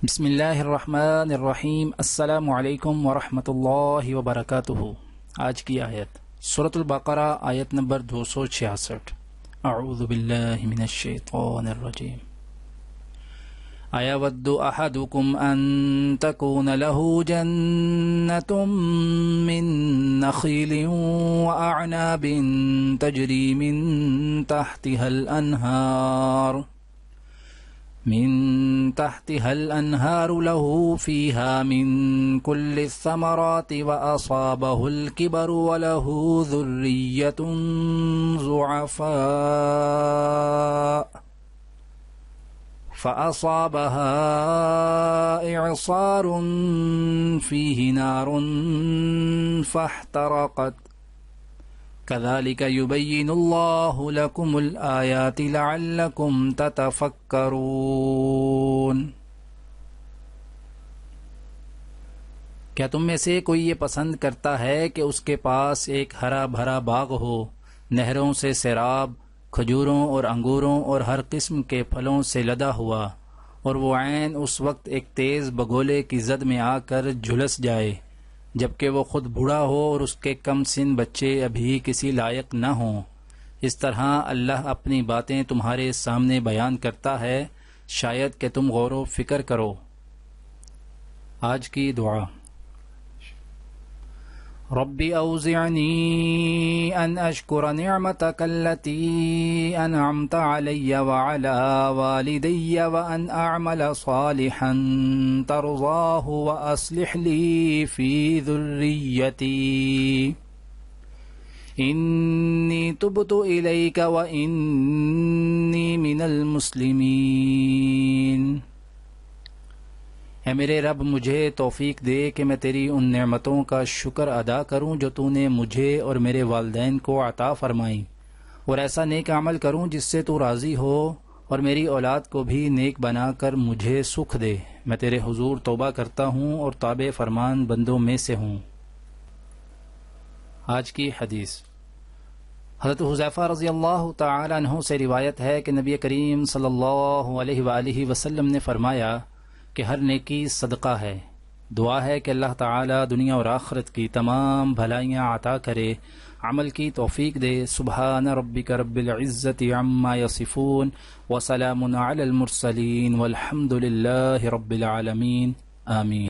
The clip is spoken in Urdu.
بسم اللہ الرحمن الرحیم۔ السلام علیکم ورحمۃ اللہ وبرکاتہ۔ آج کی آیت سورۃ البقرہ، آیت نمبر 266۔ اعوذ باللہ من الشیطان الرجیم۔ ایود احدکم ان تکون له جنۃ من نخیل واعناب تجری من تحتها الأنهار له فيها من كل الثمرات وأصابه الكبر وله ذرية ضعفاء فأصابها إعصار فيه نار فاحترقت كذلك يبين الله لكم الآيات لعلكم تتفكرون۔ کیا تم میں سے کوئی یہ پسند کرتا ہے کہ اس کے پاس ایک ہرا بھرا باغ ہو، نہروں سے سیراب، کھجوروں اور انگوروں اور ہر قسم کے پھلوں سے لدا ہوا، اور وہ عین اس وقت ایک تیز بگولے کی زد میں آ کر جھلس جائے جبکہ وہ خود بوڑھا ہو اور اس کے کم سن بچے ابھی کسی لائق نہ ہوں۔ اس طرح اللہ اپنی باتیں تمہارے سامنے بیان کرتا ہے، شاید کہ تم غور و فکر کرو۔ آج کی دعا۔ رب اوزعنی ان اشکر نعمتک التي انعمت علی وعلى والدی وان اعمل صالحا ترضاه واصلح لی فی ذریتی انی تبت الیک وانی من المسلمین۔ اے میرے رب، مجھے توفیق دے کہ میں تیری ان نعمتوں کا شکر ادا کروں جو تو نے مجھے اور میرے والدین کو عطا فرمائیں، اور ایسا نیک عمل کروں جس سے تو راضی ہو، اور میری اولاد کو بھی نیک بنا کر مجھے سکھ دے۔ میں تیرے حضور توبہ کرتا ہوں اور تابع فرمان بندوں میں سے ہوں۔ آج کی حدیث۔ حضرت حذیفہ رضی اللہ تعالی عنہ سے روایت ہے کہ نبی کریم صلی اللہ علیہ وآلہ وسلم نے فرمایا کہ ہر نیکی صدقہ ہے۔ دعا ہے کہ اللہ تعالی دنیا اور آخرت کی تمام بھلائیاں عطا کرے، عمل کی توفیق دے۔ سبحان ربک رب العزت عما یصفون وسلام علی المرسلین والحمد للہ رب العالمین، آمین۔